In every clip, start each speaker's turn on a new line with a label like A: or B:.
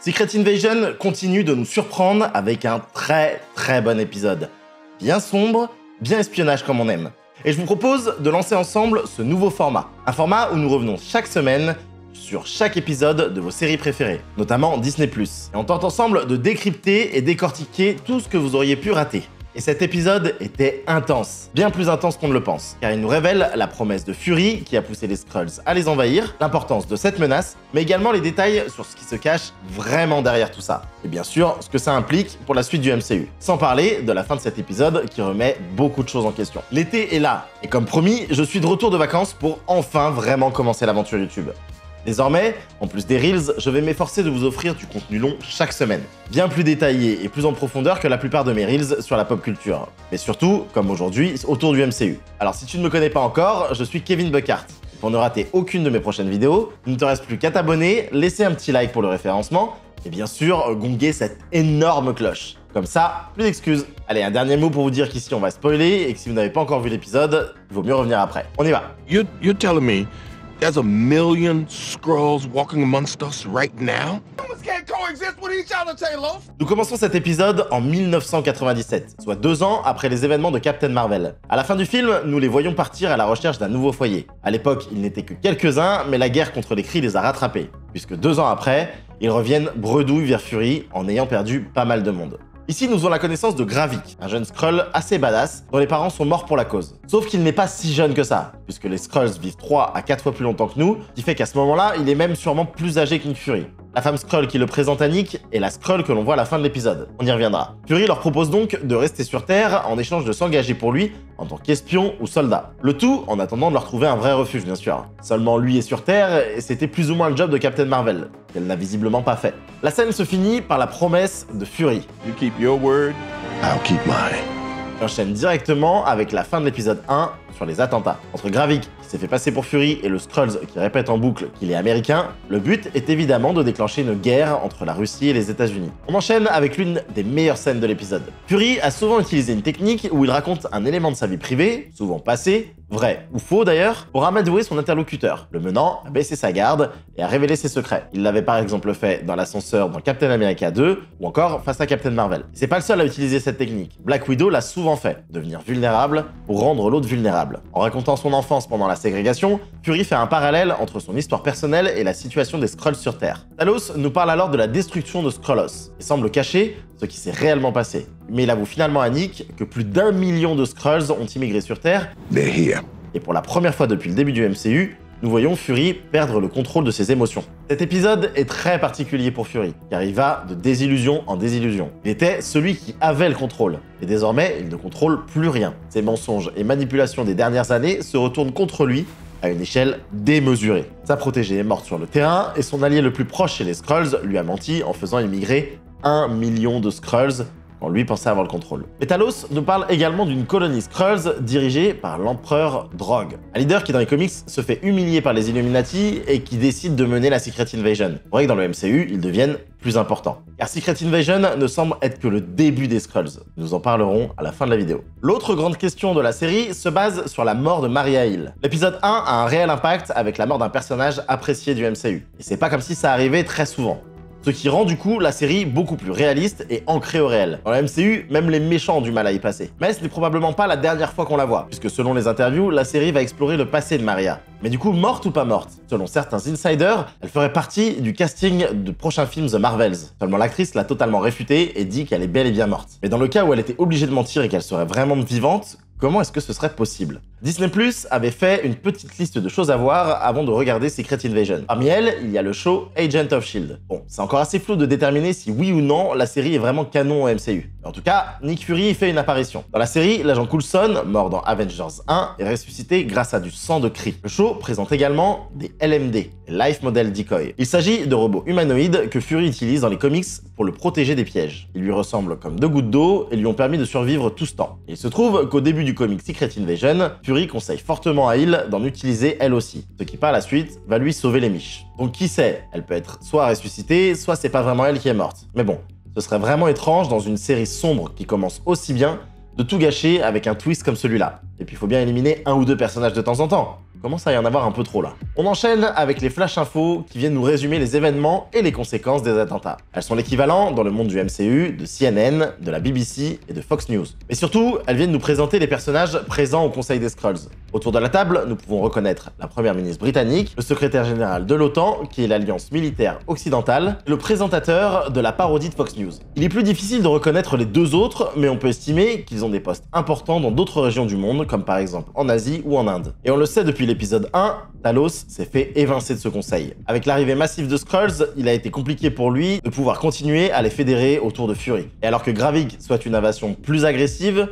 A: Secret Invasion continue de nous surprendre avec un très bon épisode. Bien sombre, bien espionnage comme on aime. Et je vous propose de lancer ensemble ce nouveau format. Un format où nous revenons chaque semaine sur chaque épisode de vos séries préférées, notamment Disney+. Et on tente ensemble de décrypter et décortiquer tout ce que vous auriez pu rater. Et cet épisode était intense, bien plus intense qu'on ne le pense, car il nous révèle la promesse de Fury qui a poussé les Skrulls à les envahir, l'importance de cette menace, mais également les détails sur ce qui se cache vraiment derrière tout ça. Et bien sûr, ce que ça implique pour la suite du MCU. Sans parler de la fin de cet épisode qui remet beaucoup de choses en question. L'été est là, et comme promis, je suis de retour de vacances pour enfin vraiment commencer l'aventure YouTube. Désormais, en plus des Reels, je vais m'efforcer de vous offrir du contenu long chaque semaine. Bien plus détaillé et plus en profondeur que la plupart de mes Reels sur la pop culture. Mais surtout, comme aujourd'hui, autour du MCU. Alors si tu ne me connais pas encore, je suis Kevin Buckhart. Pour ne rater aucune de mes prochaines vidéos, il ne te reste plus qu'à t'abonner, laisser un petit like pour le référencement, et bien sûr, gonger cette énorme cloche. Comme ça, plus d'excuses. Allez, un dernier mot pour vous dire qu'ici on va spoiler, et que si vous n'avez pas encore vu l'épisode, il vaut mieux revenir après. On y va.
B: You're telling me there's a million Skrulls walking amongst us right now? Humans can't coexist with each other, Taylor!
A: Nous commençons cet épisode en 1997, soit 2 ans après les événements de Captain Marvel. À la fin du film, nous les voyons partir à la recherche d'un nouveau foyer. À l'époque, ils n'étaient que quelques-uns, mais la guerre contre les Kree les a rattrapés, puisque 2 ans après, ils reviennent bredouilles vers Fury en ayant perdu pas mal de monde. Ici, nous avons la connaissance de Gravik, un jeune Skrull assez badass, dont les parents sont morts pour la cause. Sauf qu'il n'est pas si jeune que ça, puisque les Skrulls vivent 3 à 4 fois plus longtemps que nous, ce qui fait qu'à ce moment-là, il est même sûrement plus âgé que Nick Fury. La femme Skrull qui le présente à Nick est la Skrull que l'on voit à la fin de l'épisode. On y reviendra. Fury leur propose donc de rester sur Terre en échange de s'engager pour lui en tant qu'espion ou soldat. Le tout en attendant de leur trouver un vrai refuge, bien sûr. Seulement lui est sur Terre et c'était plus ou moins le job de Captain Marvel, qu'elle n'a visiblement pas fait. La scène se finit par la promesse de Fury.
B: You keep your word, I'll keep mine.
A: On enchaîne directement avec la fin de l'épisode 1 sur les attentats. Entre Gravik, qui s'est fait passer pour Fury, et le Skrulls qui répète en boucle qu'il est américain, le but est évidemment de déclencher une guerre entre la Russie et les États-Unis. On enchaîne avec l'une des meilleures scènes de l'épisode. Fury a souvent utilisé une technique où il raconte un élément de sa vie privée, souvent passé, vrai ou faux d'ailleurs, pour amadouer son interlocuteur, le menant à baisser sa garde et à révéler ses secrets. Il l'avait par exemple fait dans l'ascenseur dans Captain America 2 ou encore face à Captain Marvel. C'est pas le seul à utiliser cette technique. Black Widow l'a souvent fait, devenir vulnérable pour rendre l'autre vulnérable. En racontant son enfance pendant la ségrégation, Fury fait un parallèle entre son histoire personnelle et la situation des Skrulls sur Terre. Talos nous parle alors de la destruction de Skrullos et semble cacher ce qui s'est réellement passé. Mais il avoue finalement à Nick que plus d'1 million de Skrulls ont immigré sur Terre.
B: They're here.
A: Et pour la première fois depuis le début du MCU, nous voyons Fury perdre le contrôle de ses émotions. Cet épisode est très particulier pour Fury, car il va de désillusion en désillusion. Il était celui qui avait le contrôle, et désormais, il ne contrôle plus rien. Ses mensonges et manipulations des dernières années se retournent contre lui à une échelle démesurée. Sa protégée est morte sur le terrain, et son allié le plus proche chez les Skrulls lui a menti en faisant immigrer 1 million de Skrulls quand lui pensait avoir le contrôle. Mais Talos nous parle également d'une colonie Skrulls dirigée par l'empereur Drogue. Un leader qui dans les comics se fait humilier par les Illuminati et qui décide de mener la Secret Invasion. C'est vrai que dans le MCU, ils deviennent plus importants. Car Secret Invasion ne semble être que le début des Skrulls. Nous en parlerons à la fin de la vidéo. L'autre grande question de la série se base sur la mort de Maria Hill. L'épisode 1 a un réel impact avec la mort d'un personnage apprécié du MCU. Et c'est pas comme si ça arrivait très souvent. Ce qui rend du coup la série beaucoup plus réaliste et ancrée au réel. Dans la MCU, même les méchants ont du mal à y passer. Mais ce n'est probablement pas la dernière fois qu'on la voit, puisque selon les interviews, la série va explorer le passé de Maria. Mais du coup, morte ou pas morte? Selon certains insiders, elle ferait partie du casting de prochains films The Marvels. Seulement l'actrice l'a totalement réfuté et dit qu'elle est bel et bien morte. Mais dans le cas où elle était obligée de mentir et qu'elle serait vraiment vivante, comment est-ce que ce serait possible? Disney+ avait fait une petite liste de choses à voir avant de regarder Secret Invasion. Parmi elles, il y a le show Agent of S.H.I.E.L.D. Bon, c'est encore assez flou de déterminer si oui ou non la série est vraiment canon au MCU. Mais en tout cas, Nick Fury y fait une apparition. Dans la série, l'agent Coulson, mort dans Avengers 1, est ressuscité grâce à du sang de Kree. Le show présente également des LMD, Life Model Decoy. Il s'agit de robots humanoïdes que Fury utilise dans les comics pour le protéger des pièges. Ils lui ressemblent comme 2 gouttes d'eau et lui ont permis de survivre tout ce temps. Et il se trouve qu'au début du comic Secret Invasion, Fury conseille fortement à Hill d'en utiliser elle aussi, ce qui par la suite va lui sauver les miches. Donc qui sait, elle peut être soit ressuscitée, soit c'est pas vraiment elle qui est morte. Mais bon, ce serait vraiment étrange dans une série sombre qui commence aussi bien de tout gâcher avec un twist comme celui-là. Et puis il faut bien éliminer 1 ou 2 personnages de temps en temps. commence à y en avoir un peu trop là. On enchaîne avec les flash infos qui viennent nous résumer les événements et les conséquences des attentats. Elles sont l'équivalent dans le monde du MCU de CNN, de la BBC et de Fox News. Mais surtout, elles viennent nous présenter les personnages présents au Conseil des Skrulls. Autour de la table, nous pouvons reconnaître la première ministre britannique, le secrétaire général de l'OTAN, qui est l'alliance militaire occidentale, et le présentateur de la parodie de Fox News. Il est plus difficile de reconnaître les deux autres, mais on peut estimer qu'ils ont des postes importants dans d'autres régions du monde, comme par exemple en Asie ou en Inde. Et on le sait depuis l'épisode 1, Talos s'est fait évincer de ce conseil. Avec l'arrivée massive de Skrulls, il a été compliqué pour lui de pouvoir continuer à les fédérer autour de Fury. Et alors que Gravik souhaite une invasion plus agressive,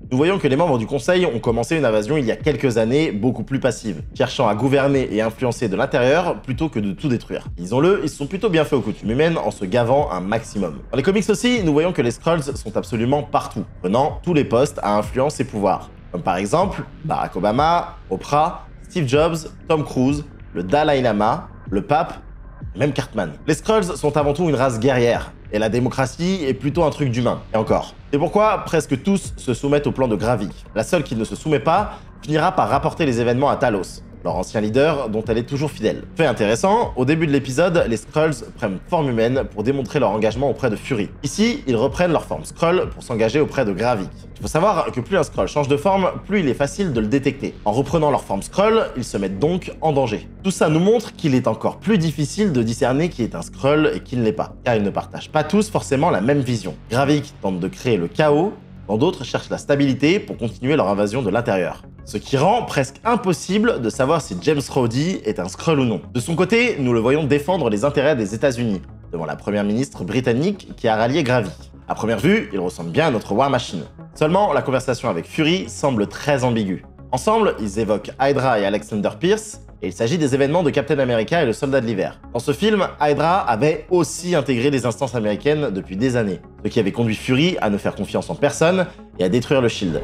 A: nous voyons que les membres du Conseil ont commencé une invasion il y a quelques années, beaucoup plus passive, cherchant à gouverner et influencer de l'intérieur plutôt que de tout détruire. Disons-le, ils se sont plutôt bien fait aux coutumes humaines en se gavant un maximum. Dans les comics aussi, nous voyons que les Skrulls sont absolument partout, prenant tous les postes à influence et pouvoir. Comme par exemple, Barack Obama, Oprah, Steve Jobs, Tom Cruise, le Dalai Lama, le pape, et même Cartman. Les Skrulls sont avant tout une race guerrière, et la démocratie est plutôt un truc d'humain. Et encore. C'est pourquoi presque tous se soumettent au plan de Gravik. La seule qui ne se soumet pas finira par rapporter les événements à Talos, leur ancien leader dont elle est toujours fidèle. Fait intéressant, au début de l'épisode, les Skrulls prennent forme humaine pour démontrer leur engagement auprès de Fury. Ici, ils reprennent leur forme Skrull pour s'engager auprès de Gravik. Il faut savoir que plus un Skrull change de forme, plus il est facile de le détecter. En reprenant leur forme Skrull, ils se mettent donc en danger. Tout ça nous montre qu'il est encore plus difficile de discerner qui est un Skrull et qui ne l'est pas, car ils ne partagent pas tous forcément la même vision. Gravik tente de créer le chaos, quand d'autres cherchent la stabilité pour continuer leur invasion de l'intérieur. Ce qui rend presque impossible de savoir si James Rhodey est un Skrull ou non. De son côté, nous le voyons défendre les intérêts des États-Unis, devant la première ministre britannique qui a rallié Gravik. À première vue, il ressemble bien à notre War Machine. Seulement, la conversation avec Fury semble très ambiguë. Ensemble, ils évoquent Hydra et Alexander Pierce, et il s'agit des événements de Captain America et le Soldat de l'Hiver. Dans ce film, Hydra avait aussi intégré les instances américaines depuis des années, ce qui avait conduit Fury à ne faire confiance en personne et à détruire le Shield.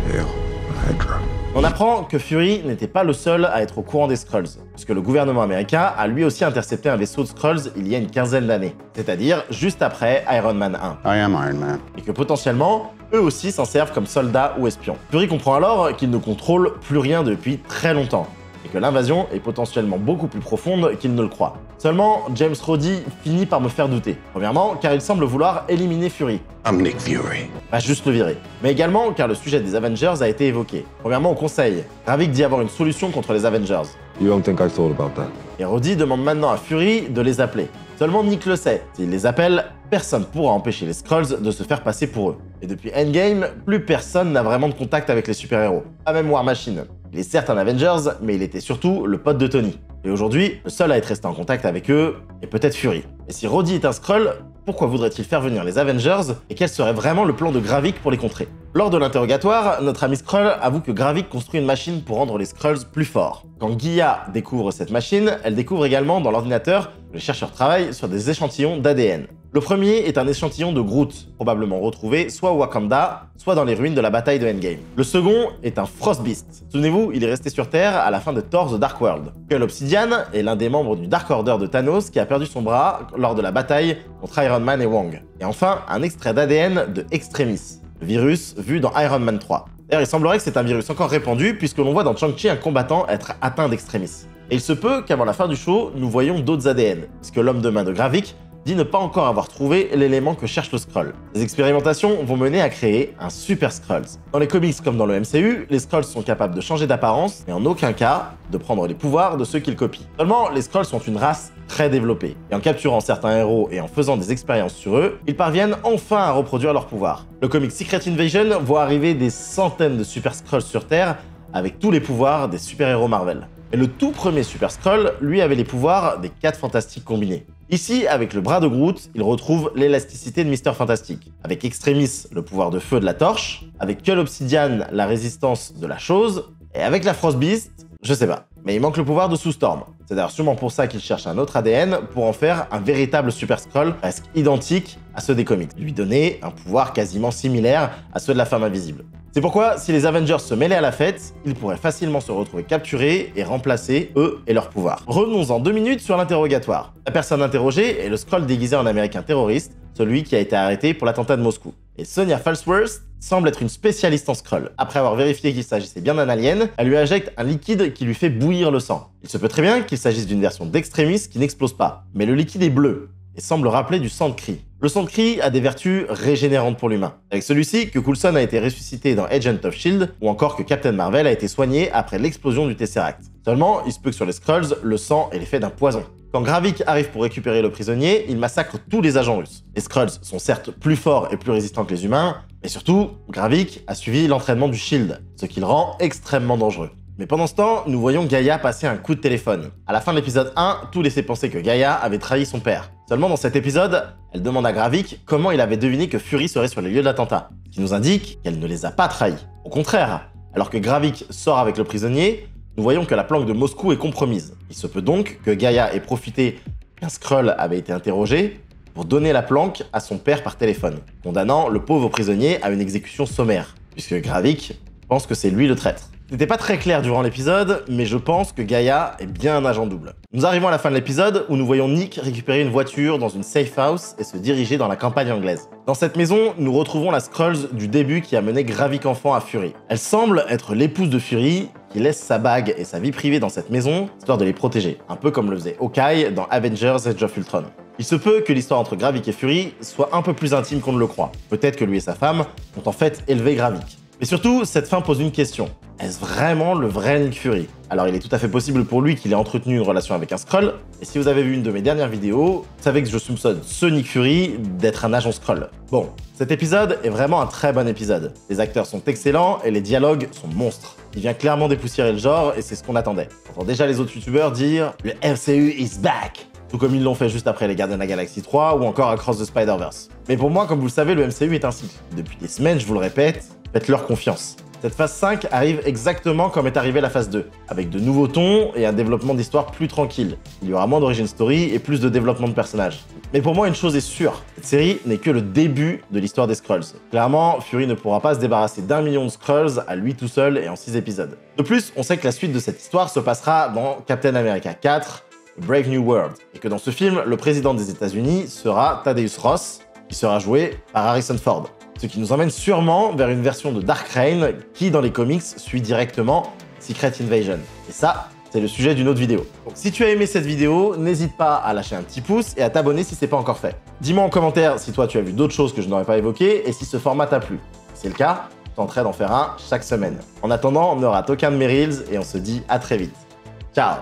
B: Hydra.
A: On apprend que Fury n'était pas le seul à être au courant des Skrulls, puisque le gouvernement américain a lui aussi intercepté un vaisseau de Skrulls il y a une quinzaine d'années, c'est-à-dire juste après Iron Man 1.
B: I am Iron Man.
A: Et que potentiellement, eux aussi s'en servent comme soldats ou espions. Fury comprend alors qu'il ne contrôle plus rien depuis très longtemps, et que l'invasion est potentiellement beaucoup plus profonde qu'il ne le croit. Seulement, James Rhodey finit par me faire douter. Premièrement, car il semble vouloir éliminer Fury.
B: I'm Nick Fury.
A: Pas juste le virer. Mais également car le sujet des Avengers a été évoqué. Premièrement au Conseil. Gravik dit avoir une solution contre les Avengers.
C: You don't think I thought about that?
A: Et Rhodey demande maintenant à Fury de les appeler. Seulement Nick le sait. S'il les appelle, personne pourra empêcher les Skrulls de se faire passer pour eux. Et depuis Endgame, plus personne n'a vraiment de contact avec les super-héros. Pas même War Machine. Il est certes un Avengers, mais il était surtout le pote de Tony. Et aujourd'hui, le seul à être resté en contact avec eux est peut-être Fury. Et si Rhodey est un Skrull, pourquoi voudrait-il faire venir les Avengers et quel serait vraiment le plan de Gravik pour les contrer? Lors de l'interrogatoire, notre ami Skrull avoue que Gravik construit une machine pour rendre les Skrulls plus forts. Quand Giya découvre cette machine, elle découvre également dans l'ordinateur que les chercheurs travaillent sur des échantillons d'ADN. Le premier est un échantillon de Groot, probablement retrouvé soit au Wakanda, soit dans les ruines de la bataille de Endgame. Le second est un Frostbeast. Souvenez-vous, il est resté sur Terre à la fin de Thor The Dark World. Skull Obsidian est l'un des membres du Dark Order de Thanos qui a perdu son bras lors de la bataille contre Iron Man et Wong. Et enfin, un extrait d'ADN de Extremis, le virus vu dans Iron Man 3. D'ailleurs, il semblerait que c'est un virus encore répandu puisque l'on voit dans Shang-Chi un combattant être atteint d'Extremis. Et il se peut qu'avant la fin du show, nous voyons d'autres ADN, puisque l'homme de main de Gravik dit ne pas encore avoir trouvé l'élément que cherche le Skrull. Les expérimentations vont mener à créer un Super Skrulls. Dans les comics comme dans le MCU, les Skrulls sont capables de changer d'apparence, mais en aucun cas de prendre les pouvoirs de ceux qu'ils copient. Seulement, les Skrulls sont une race très développée, et en capturant certains héros et en faisant des expériences sur eux, ils parviennent enfin à reproduire leurs pouvoirs. Le comic Secret Invasion voit arriver des centaines de Super Skrulls sur Terre, avec tous les pouvoirs des super-héros Marvel. Et le tout premier Super Skrull, lui, avait les pouvoirs des 4 Fantastiques combinés. Ici, avec le bras de Groot, il retrouve l'élasticité de Mr. Fantastic. Avec Extremis, le pouvoir de feu de la torche. Avec Skull Obsidian, la résistance de la chose. Et avec la Frostbeast, je sais pas. Mais il manque le pouvoir de Sue Storm. C'est d'ailleurs sûrement pour ça qu'il cherche un autre ADN pour en faire un véritable Super Skrull presque identique à ceux des comics. Lui donner un pouvoir quasiment similaire à ceux de la Femme Invisible. C'est pourquoi, si les Avengers se mêlaient à la fête, ils pourraient facilement se retrouver capturés et remplacer eux et leurs pouvoirs. Revenons en 2 minutes sur l'interrogatoire. La personne interrogée est le Skrull déguisé en américain terroriste, celui qui a été arrêté pour l'attentat de Moscou. Et Sonia Falsworth semble être une spécialiste en Skrull. Après avoir vérifié qu'il s'agissait bien d'un alien, elle lui injecte un liquide qui lui fait bouillir le sang. Il se peut très bien qu'il s'agisse d'une version d'Extremis qui n'explose pas, mais le liquide est bleu et semble rappeler du sang de Kree. Le sang de Kree a des vertus régénérantes pour l'humain. Avec celui-ci, que Coulson a été ressuscité dans Agent of S.H.I.E.L.D. ou encore que Captain Marvel a été soigné après l'explosion du Tesseract. Seulement, il se peut que sur les Skrulls, le sang est l'effet d'un poison. Quand Gravik arrive pour récupérer le prisonnier, il massacre tous les agents russes. Les Skrulls sont certes plus forts et plus résistants que les humains, mais surtout, Gravik a suivi l'entraînement du S.H.I.E.L.D., ce qui le rend extrêmement dangereux. Mais pendant ce temps, nous voyons Gaïa passer un coup de téléphone. À la fin de l'épisode 1, tout laissait penser que Gaïa avait trahi son père. Seulement dans cet épisode, elle demande à Gravik comment il avait deviné que Fury serait sur les lieux de l'attentat, ce qui nous indique qu'elle ne les a pas trahis. Au contraire, alors que Gravik sort avec le prisonnier, nous voyons que la planque de Moscou est compromise. Il se peut donc que Gaïa ait profité qu'un Skrull avait été interrogé pour donner la planque à son père par téléphone, condamnant le pauvre prisonnier à une exécution sommaire, puisque Gravik pense que c'est lui le traître. C'était pas très clair durant l'épisode, mais je pense que Gaïa est bien un agent double. Nous arrivons à la fin de l'épisode où nous voyons Nick récupérer une voiture dans une safe house et se diriger dans la campagne anglaise. Dans cette maison, nous retrouvons la Skrulls du début qui a mené Gravik enfant à Fury. Elle semble être l'épouse de Fury, qui laisse sa bague et sa vie privée dans cette maison, histoire de les protéger, un peu comme le faisait Hawkeye dans Avengers Age of Ultron. Il se peut que l'histoire entre Gravik et Fury soit un peu plus intime qu'on ne le croit. Peut-être que lui et sa femme ont en fait élevé Gravik. Mais surtout, cette fin pose une question. Est-ce vraiment le vrai Nick Fury? Alors il est tout à fait possible pour lui qu'il ait entretenu une relation avec un Skrull, et si vous avez vu une de mes dernières vidéos, vous savez que je soupçonne ce Nick Fury d'être un agent Skrull. Bon, cet épisode est vraiment un très bon épisode. Les acteurs sont excellents et les dialogues sont monstres. Il vient clairement dépoussiérer le genre et c'est ce qu'on attendait. On entend déjà les autres youtubeurs dire « Le MCU is back !» tout comme ils l'ont fait juste après les Gardiens de la Galaxie 3 ou encore Across the Spider-Verse. Mais pour moi, comme vous le savez, le MCU est un cycle. Depuis des semaines, je vous le répète, faites-leur confiance. Cette phase 5 arrive exactement comme est arrivée la phase 2, avec de nouveaux tons et un développement d'histoire plus tranquille. Il y aura moins d'origin story et plus de développement de personnages. Mais pour moi, une chose est sûre, cette série n'est que le début de l'histoire des Skrulls. Clairement, Fury ne pourra pas se débarrasser d'1 million de Skrulls à lui tout seul et en 6 épisodes. De plus, on sait que la suite de cette histoire se passera dans Captain America 4, Brave New World, et que dans ce film, le président des États-Unis sera Thaddeus Ross, qui sera joué par Harrison Ford. Ce qui nous emmène sûrement vers une version de Dark Reign qui, dans les comics, suit directement Secret Invasion. Et ça, c'est le sujet d'une autre vidéo. Donc si tu as aimé cette vidéo, n'hésite pas à lâcher un petit pouce et à t'abonner si c'est pas encore fait. Dis-moi en commentaire si toi tu as vu d'autres choses que je n'aurais pas évoquées et si ce format t'a plu. Si c'est le cas, je tenterai d'en faire un chaque semaine. En attendant, ne rate aucun de mes reels et on se dit à très vite. Ciao!